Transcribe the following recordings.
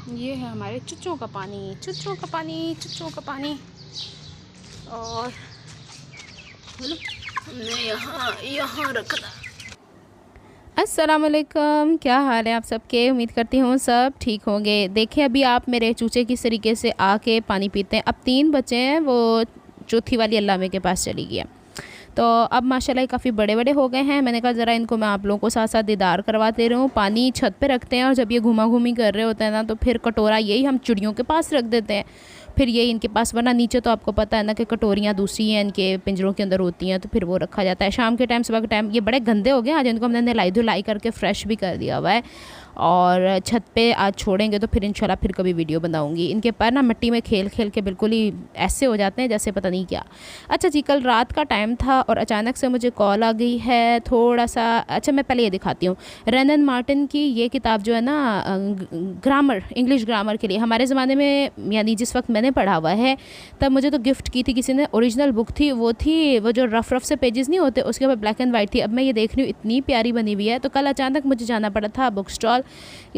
ये है हमारे चुच्चों का पानी, चुच्चों का पानी, चुच्चों का पानी। और बोलो हमने यहाँ रखना। अस्सलामुअलैकुम, क्या हाल है आप सबके। उम्मीद करती हूँ सब ठीक होंगे। देखिए अभी आप मेरे चूचे किस तरीके से आके पानी पीते हैं। अब 3 बच्चे हैं, वो चौथी वाली अल्लामे के पास चली गई है। तो अब माशाल्लाह काफ़ी बड़े बड़े हो गए हैं। मैंने कहा ज़रा इनको मैं आप लोगों को साथ साथ दीदार करवा दे रही हूँ। पानी छत पे रखते हैं और जब ये घुमा घूमी कर रहे होते हैं ना, तो फिर कटोरा यही हम चिड़ियों के पास रख देते हैं। फिर ये इनके पास, वरना नीचे तो आपको पता है ना कि कटोरियाँ दूसरी हैं, इनके पिंजरों के अंदर होती हैं, तो फिर वो रखा जाता है। शाम के टाइम, सुबह के टाइम ये बड़े गंदे हो गए। आज इनको हमने नहलाई धुलाई करके फ़्रेश भी कर दिया हुआ है और छत पे आज छोड़ेंगे तो फिर इंशाल्लाह फिर कभी वीडियो बनाऊंगी। इनके पैर ना मिट्टी में खेल खेल के बिल्कुल ही ऐसे हो जाते हैं जैसे पता नहीं क्या। अच्छा जी, कल रात का टाइम था और अचानक से मुझे कॉल आ गई है थोड़ा सा। अच्छा मैं पहले ये दिखाती हूँ। रेनन मार्टिन की ये किताब जो है ना, ग्रामर, इंग्लिश ग्रामर के लिए, हमारे ज़माने में यानी जिस वक्त मैंने पढ़ा हुआ है तब मुझे तो गिफ्ट की थी किसी ने। ओरिजिनल बुक थी वो जो रफ से पेजेस नहीं होते, उसके ऊपर ब्लैक एंड वाइट थी। अब मैं ये देख रही हूँ इतनी प्यारी बनी हुई है। तो कल अचानक मुझे जाना पड़ा था बुक स्टॉल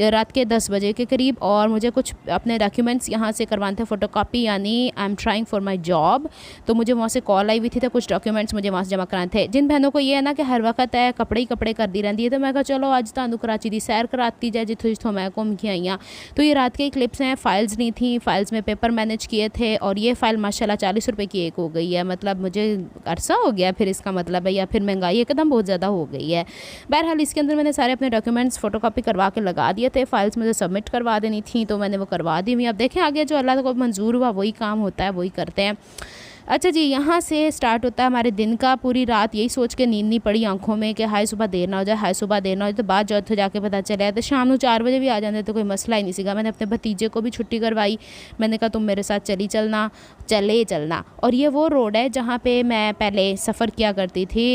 रात के 10 बजे के करीब, और मुझे कुछ अपने डॉक्यूमेंट्स यहाँ से करवाने थे फ़ोटोकॉपी, यानी I am trying for my job. तो मुझे वहाँ से कॉल आई हुई थी, तो कुछ डॉक्यूमेंट्स मुझे वहाँ से जमा कराने थे। जिन बहनों को ये है ना कि हर वक्त है कपड़े ही कपड़े करती रहती है, तो मैं कहा चलो आज तानू कराची दी सैर कराती जाए जितों जितों मैं घूम के आई हाँ। तो ये रात के क्लिप्स हैं। फ़ाइल्स नहीं थी, फ़ाइल्स में पेपर मैनेज किए थे, और ये फ़ाइल माशाल्लाह 40 रुपये की एक हो गई है। मतलब मुझे अरसा हो गया फिर, इसका मतलब है, या फिर महंगाई एकदम बहुत ज़्यादा हो गई है। बहरहाल इसके अंदर मैंने सारे अपने डॉक्यूमेंट्स फ़ोटोकॉपी करवा के लगा दिए थे। फ़ाइल्स मुझे सबमिट करवा देनी थी, तो मैंने वो करवा दी हुई। अब देखें आगे जो अल्लाह को मंजूर हुआ वही काम होता है, वही करते हैं। अच्छा जी, यहाँ से स्टार्ट होता है हमारे दिन का। पूरी रात यही सोच के नींद नहीं पड़ी आंखों में कि हाय सुबह देर ना हो जाए, हाय सुबह देर ना हो जाए। तो बाद जो जाके पता चला तो शाम को 4 बजे भी आ जाते तो कोई मसला ही नहीं सीगा। मैंने अपने भतीजे को भी छुट्टी करवाई। मैंने कहा तुम मेरे साथ चले चलना। और ये वो रोड है जहाँ पे मैं पहले सफ़र किया करती थी,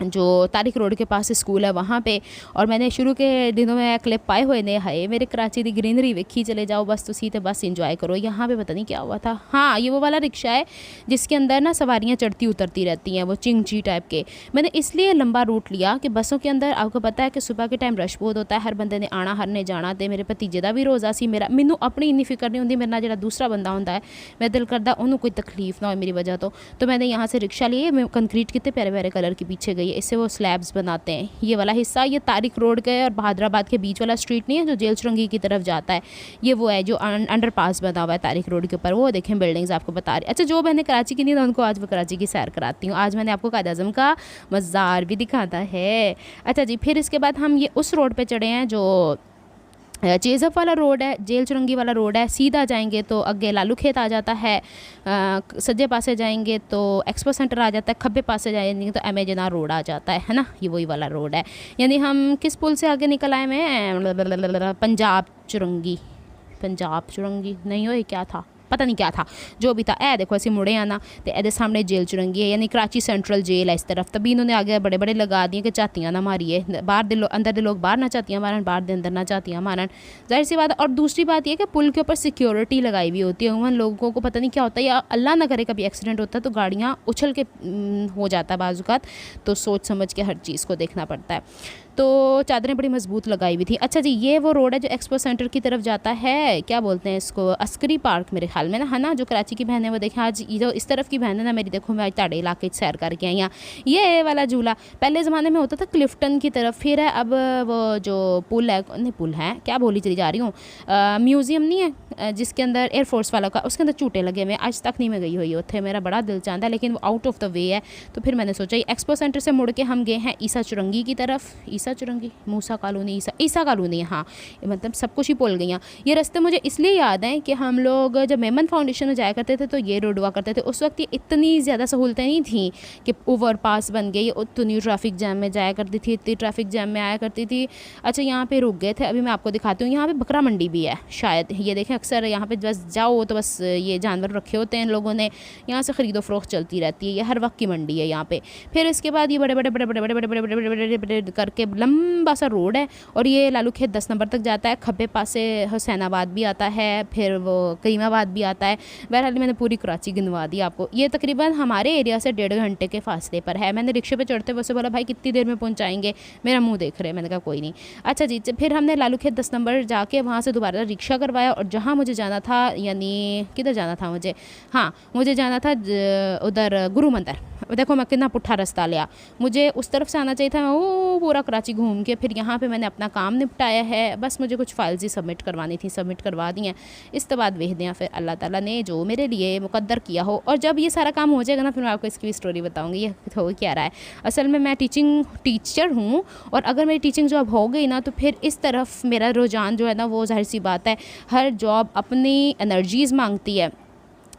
जो तारिक रोड के पास स्कूल है वहाँ पे। और मैंने शुरू के दिनों में क्लिप पाए हुए ने, हाय मेरे कराची की ग्रीनरी वेखी चले जाओ बस, तुसी तो बस इंजॉय करो। यहाँ पे पता नहीं क्या हुआ था। हाँ, ये वो वाला रिक्शा है जिसके अंदर ना सवारियाँ चढ़ती उतरती रहती हैं, वो चिंगची टाइप के। मैंने इसलिए लंबा रूट लिया कि बसों के अंदर आपको पता है कि सुबह के टाइम रश बहुत होता है, हर बंदे ने आना, हर ने जाना। तो मेरे भतीजे का भी रोज़ा सी, मैनू अपनी इन्नी फिक्र नहीं होंगी, मेरे नाल जो दूसरा बंदा होंदा है मैं दिल करता उन्होंने कोई तकलीफ ना हो मेरी वजह तो मैंने यहाँ से रिक्शा लिए। मैं कंक्रीट कितने प्यारे प्यारे कलर के पीछे गई है, इससे वो स्लैब्स बनाते हैं। ये वाला हिस्सा, ये तारिक रोड के और बहादुराबाद के बीच वाला स्ट्रीट नहीं है जो जेल चुरंगी की तरफ जाता है, ये वो है जो अंडरपास बना हुआ है तारिक रोड के ऊपर। वो देखें बिल्डिंग्स आपको बता रही। अच्छा, जो मैंने कराची की नहीं था उनको आज वो कराची की सैर कराती हूँ। आज मैंने आपको कायद आज़म का मज़ार भी दिखाता है। अच्छा जी, फिर इसके बाद हम ये उस रोड पर चढ़े हैं जो चेज़अप वाला रोड है, जेल चुरंगी वाला रोड है। सीधा जाएंगे तो अगे लालू खेत आ जाता है, सज्जे पासे जाएंगे तो एक्सपो सेंटर आ जाता है, खब्बे पासे जाएंगे तो एमेजना रोड आ जाता है ना, ये वही वाला रोड है। यानी हम किस पुल से आगे निकल आए मैं, पंजाब चुरंगी नहीं हो, क्या था पता नहीं क्या था, जो भी था। ए देखो ऐसे मुड़े आना तो ए सामने जेल चुरंगी है, यानी कराची सेंट्रल जेल है इस तरफ। तभी इन्होंने आगे बड़े बड़े लगा दिए कि झातियाँ ना मारिए, बाहर दे अंदर दे लोग बाहर ना झातियाँ मारन, बाहर दे अंदर ना झातियाँ मारन, जाहिर सी बात है। और दूसरी बात यह कि पुल के ऊपर सिक्योरिटी लगाई हुई होती है। उन लोगों को पता नहीं क्या होता है, या अल्लाह ना करे कभी एक्सीडेंट होता है तो गाड़ियाँ उछल के हो जाता है बाज़ुकात, तो सोच समझ के हर चीज़ को देखना पड़ता है। तो चादरें बड़ी मजबूत लगाई हुई थी। अच्छा जी, ये वो रोड है जो एक्सपो सेंटर की तरफ जाता है, क्या बोलते हैं इसको, अस्करी पार्क मेरे ख्याल में ना, है ना। जो कराची की बहन है वो देखें, आज जो इस तरफ की बहन है ना मेरी, देखो मैं आज ताड़े इलाके सैर करके आई यहाँ। ये वाला झूला पहले ज़माने में होता था क्लिफ्टन की तरफ, फिर है अब वो जो पुल है, नहीं पुल है क्या बोली चली जा रही हूँ, म्यूज़ियम नहीं है जिसके अंदर एयरफोर्स वाला का, उसके अंदर झूटे लगे हुए। आज तक नहीं मैं गई हुई उत्थे, मेरा बड़ा दिल चाहता है, लेकिन वो आउट ऑफ द वे है। तो फिर मैंने सोचा एक्सपो सेंटर से मुड़ के हम गए हैं ईसा चुरंगी की तरफ। ईसा चुरंगी, मूसा कॉलोनी, ईसा कॉलोनी, हाँ मतलब सब कुछ ही भूल गई। ये रास्ते मुझे इसलिए याद हैं कि हम लोग जब मेमन फाउंडेशन में जाया करते थे तो ये रोड हुआ करते थे। उस वक्त ये इतनी ज़्यादा सहूलतें नहीं थी कि ओवर पास बन गई, उतनी ट्रैफिक जैम में जाया करती थी, इतनी ट्रैफिक जैम में आया करती थी। अच्छा, यहाँ पे रुक गए थे, अभी मैं आपको दिखाती हूँ। यहाँ पे बकरा मंडी भी है शायद, ये देखें अक्सर यहाँ पे बस जाओ तो बस ये जानवर रखे होते हैं इन लोगों ने, यहाँ से ख़रीदो फ़रोख्त चलती रहती है, ये हर वक्त की मंडी है यहाँ पे। फिर इसके बाद ये बड़े बड़े बड़े बड़े बड़े बड़े बड़े बड़े बड़े बड़े करके लंबा सा रोड है और ये लालू खेत 10 नंबर तक जाता है। खब्बे पास से हुसैनाबाद भी आता है, फिर वो करीमाबाद भी आता है। बहरहाल मैंने पूरी कराची गिनवा दी आपको। ये तकरीबन हमारे एरिया से 1.5 घंटे के फासले पर है। मैंने रिक्शे पे चढ़ते हुए बोला भाई कितनी देर में पहुँचाएंगे, मेरा मुँह देख रहे हैं। मैंने कहा कोई नहीं। अच्छा जी, फिर हमने लालू खेत 10 नंबर जाके वहाँ से दोबारा रिक्शा करवाया और जहाँ मुझे जाना था, यानी किधर जाना था मुझे, हाँ मुझे जाना था उधर गुरु मंदिर। देखो मैं कितना पुट्ठा रास्ता लिया, मुझे उस तरफ से आना चाहिए था। मैं वो पूरा कराची घूम के फिर यहाँ पे मैंने अपना काम निपटाया है। बस मुझे कुछ फाइल्स ही सबमिट करवानी थी, सबमिट करवा दी हैं। इस तो बाद देख दें फिर अल्लाह ताला ने जो मेरे लिए मुकद्दर किया हो। और जब ये सारा काम हो जाएगा ना फिर मैं आपको इसकी भी स्टोरी बताऊँगी ये हो क्या रहा है। असल में मैं टीचर हूँ और अगर मेरी टीचिंग जॉब हो गई ना तो फिर इस तरफ मेरा रुझान जो है ना, वो ज़ाहिर सी बात है हर जॉब अपनी एनर्जीज़ मांगती है,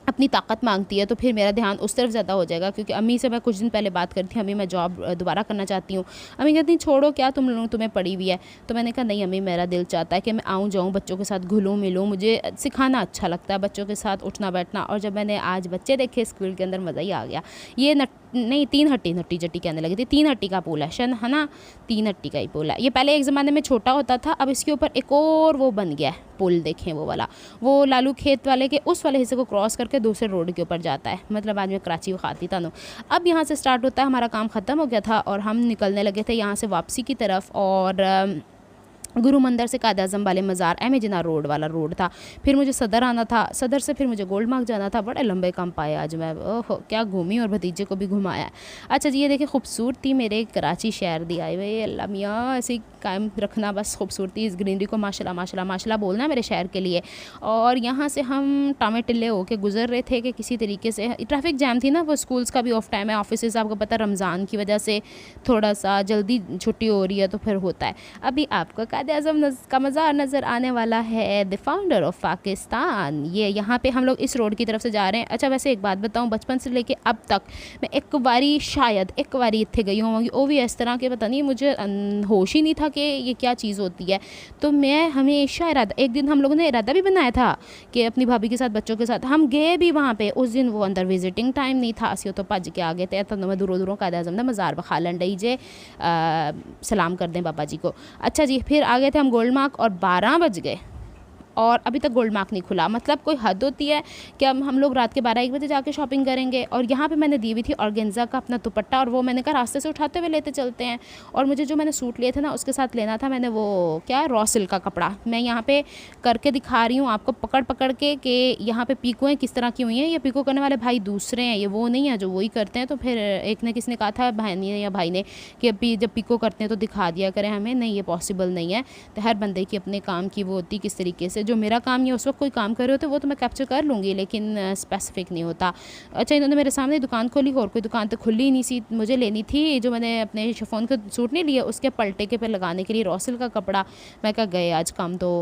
अपनी ताकत मांगती है, तो फिर मेरा ध्यान उस तरफ ज़्यादा हो जाएगा। क्योंकि अम्मी से मैं कुछ दिन पहले बात करी थी, अम्मी मैं जॉब दोबारा करना चाहती हूँ। अम्मी कहती छोड़ो क्या तुम्हें पड़ी हुई है। तो मैंने कहा नहीं अम्मी, मेरा दिल चाहता है कि मैं आऊँ जाऊँ, बच्चों के साथ घुलूँ मिलूँ, मुझे सिखाना अच्छा लगता है, बच्चों के साथ उठना बैठना। और जब मैंने आज बच्चे देखे स्कूल के अंदर, मज़ा ही आ गया। ये नहीं 3 हट्टी नट्टी जट्टी कहने लगी थी, 3 हट्टी का पुल है ना, 3 हट्टी का ही पुल है। ये पहले एक ज़माने में छोटा होता था, अब इसके ऊपर एक और वो बन गया है पुल, देखें वो वाला, वो लालू खेत वाले के उस वाले हिस्से को क्रॉस करके दूसरे रोड के ऊपर जाता है। मतलब आज मैं कराची खाती था। अब यहाँ से स्टार्ट होता है, हमारा काम ख़त्म हो गया था और हम निकलने लगे थे यहाँ से वापसी की तरफ। और गुरु मंदिर से कायद आज़म वाले मज़ार एम ए जिना रोड वाला रोड था। फिर मुझे सदर आना था, सदर से फिर मुझे गोल्ड मार्क जाना था। बड़े लंबे काम पाए आज मैं, ओह क्या घूमी और भतीजे को भी घुमाया। अच्छा जी, ये देखिए खूबसूरती मेरे कराची शहर दी आई हुई। अल्लाह मियाँ ऐसे कायम रखना बस खूबसूरती, इस ग्रीनरी को माशाल्लाह माशाल्लाह माशाल्लाह बोलना मेरे शहर के लिए। और यहाँ से हम टामे टिल्ले होके गुजर रहे थे कि किसी तरीके से, ट्रैफिक जैम थी ना, वो स्कूल्स का भी ऑफ टाइम है, ऑफिस आपको पता रमज़ान की वजह से थोड़ा सा जल्दी छुट्टी हो रही है तो फिर होता है। अभी आपको कायद आज़म का मज़ार नज़र आने वाला है, द फाउंडर ऑफ पाकिस्तान। ये यहाँ पे हम लोग इस रोड की तरफ से जा रहे हैं। अच्छा वैसे एक बात बताऊँ, बचपन से लेके अब तक मैं एक बारी इत्थे गई होंगी, वो भी इस तरह के पता नहीं, मुझे होश ही नहीं था कि ये क्या चीज़ होती है। तो मैं हमेशा एक दिन हम लोगों ने इरादा भी बनाया था कि अपनी भाभी के साथ बच्चों के साथ हम गए भी वहाँ पे। उस दिन वो अंदर विजिटिंग टाइम नहीं था, असी तो भज के आ गए थे। तो मैं दूरों दूरों कायद आज़म का मज़ार बखा लंडई जे सलाम कर दें बाबा जी को। अच्छा जी, फिर आ गए थे हम गोल्ड मार्क और 12 बज गए और अभी तक गोल्ड मार्क नहीं खुला। मतलब कोई हद होती है कि हम लोग रात के 12-1 बजे जाके शॉपिंग करेंगे। और यहाँ पे मैंने दी हुई थी ऑर्गेन्जा का अपना दुपट्टा, और वो मैंने कहा रास्ते से उठाते हुए लेते चलते हैं। और मुझे जो मैंने सूट लिए थे ना उसके साथ लेना था मैंने वो क्या रॉ सिल्क का कपड़ा। मैं यहाँ पे करके दिखा रही हूँ आपको पकड़ के कि यहाँ पे पीकोएँ किस तरह की हुई हैं। ये पीको करने वाले भाई दूसरे हैं, ये वो नहीं है जो वही करते हैं। तो फिर एक ने किसी ने कहा था बहन या भाई ने कि अभी जब पीको करते हैं तो दिखा दिया करें हमें। नहीं, ये पॉसिबल नहीं है। तो हर बंदे की अपने काम की वो होती किस तरीके से, जो मेरा काम या उस वक्त कोई काम कर रहे होते वो तो मैं कैप्चर कर लूँगी, लेकिन स्पेसिफिक नहीं होता। अच्छा, इन्होंने मेरे सामने दुकान खोली और कोई दुकान तो खुली ही नहीं सी। मुझे लेनी थी जो मैंने अपने शिफॉन का सूट नहीं लिया, उसके पलटे के पे लगाने के लिए रॉसिल का कपड़ा। मैं क्या गए आज काम तो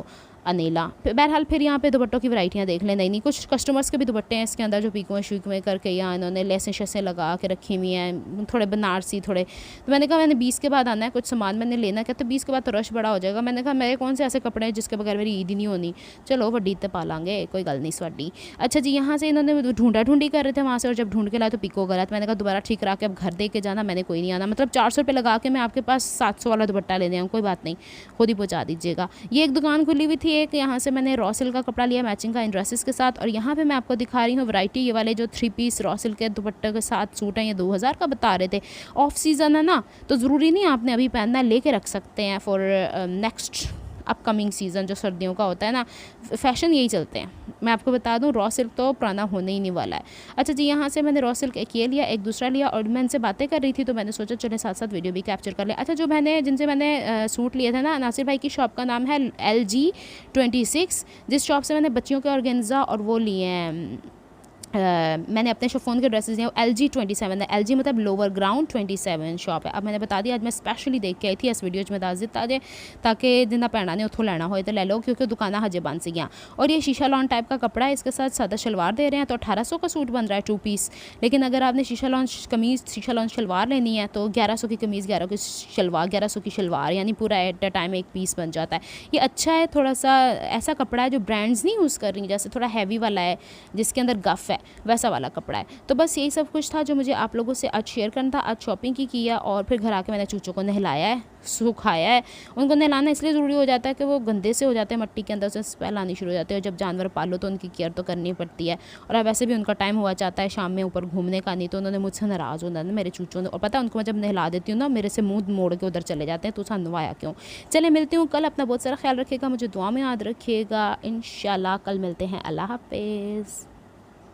अनेला। बहरहाल फिर यहाँ पे दुपट्टों की वैरायटियाँ देख लें। नहीं कुछ कस्टमर्स के भी दुपट्टे हैं इसके अंदर जो पीकुएँ शुकुएँ करके यहाँ इन्होंने लेसें शसें लगा के रखी हुई हैं, थोड़े बनारसी थोड़े। तो मैंने कहा मैंने 20 के बाद आना है, कुछ सामान मैंने लेना। कहते 20 के बाद तो रश बड़ा हो जाएगा। मैंने कहा मेरे कौन से ऐसे कपड़े हैं जिसके बगैर मेरी ईद ही नहीं होनी, चलो वड्डी तो पा लाँगे, कोई गल नहीं स्वाडी। अच्छा जी, यहाँ से इन्होंने ढूंढी कर रहे थे वहाँ से, और जब ढूंढ के लाए तो पीको गला। तो मैंने कहा दोबारा ठीक करा के अब घर दे के जाना, मैंने कोई नहीं आना। मतलब 400 रुपये लगा के मैं आपके पास 700 वाला दुपट्टा लेने आऊँ, कोई बात नहीं, खुद ही पहुँचा दीजिएगा। ये एक दुकान खुली हुई थी एक, यहाँ से मैंने रॉ सिल्क का कपड़ा लिया मैचिंग का इन ड्रेसेस के साथ। और यहाँ पे मैं आपको दिखा रही हूँ वैरायटी, ये वाले जो 3 पीस रॉ सिल्क के दुपट्टे के साथ सूट हैं, ये 2000 का बता रहे थे। ऑफ सीज़न है ना, तो ज़रूरी नहीं आपने अभी पहनना, लेके रख सकते हैं फॉर नेक्स्ट अपकमिंग सीज़न जो सर्दियों का होता है ना, फ़ैशन यही चलते हैं। मैं आपको बता दूं रॉ सिल्क तो पुराना होने ही नहीं वाला है। अच्छा जी, यहाँ से मैंने रॉ सिल्क एक ये लिया, एक दूसरा लिया, और मैं इनसे बातें कर रही थी तो मैंने सोचा चले साथ साथ वीडियो भी कैप्चर कर ले। अच्छा, जो मैंने जिनसे मैंने सूट लिए थे ना, नासिर भाई की शॉप का नाम है LG 26, जिस शॉप से मैंने बच्चियों के ऑर्गेन्जा और वो लिए हैं मैंने अपने फ़ोन के ड्रेसेस हैं LG27 है, LG मतलब लोअर ग्राउंड 27 शॉप है। अब मैंने बता दिया, आज मैं स्पेशली देख के आई थी, इस वीडियो में दस दिता जे ताकि जिन्ना भैनों ने उतों लैना हो तो ले लो, क्योंकि दुकाना हजे बंद सी। और ये शीशा लॉन टाइप का कपड़ा है, इसके साथ सादा शलवार दे रहे हैं, तो 1800 का सूट बन रहा है 2 पीस। लेकिन अगर आपने शीशा लॉन कमीज़, शीशा लॉन शलवार लेनी है तो 1100 की कमीज़, 1100 की शलवार, 1100 की शलवार, यानी पूरा एट अ टाइम एक पीस बन जाता है। ये अच्छा है, थोड़ा सा ऐसा कपड़ा है जो ब्रांड्स नहीं यूज़ कर रही, जैसे थोड़ा हैवी वाला है जिसके अंदर गफ़ है, वैसा वाला कपड़ा है। तो बस यही सब कुछ था जो मुझे आप लोगों से आज शेयर करना था। आज शॉपिंग की किया और फिर घर आके मैंने चूचों को नहलाया है, सुखाया है। उनको नहलाना इसलिए ज़रूरी हो जाता है कि वो गंदे से हो जाते हैं, मिट्टी के अंदर से स्मेल आनी शुरू हो जाती है। और जब जानवर पालो तो उनकी केयर तो करनी पड़ती है। और अब वैसे भी उनका टाइम हुआ चाहता है शाम में ऊपर घूमने का, नहीं तो उन्होंने मुझसे नाराज़ होना ना मेरे चूचों ने। और पता है उनको मैं जब नहला देती हूँ ना, मेरे से मुँह मोड़ के उधर चले जाते हैं, तो नहवाया क्यों। चले मिलती हूँ कल, अपना बहुत सारा ख्याल रखिएगा, मुझे दुआ में याद रखिएगा। इंशाल्लाह कल मिलते हैं। अल्लाह हाफिज़।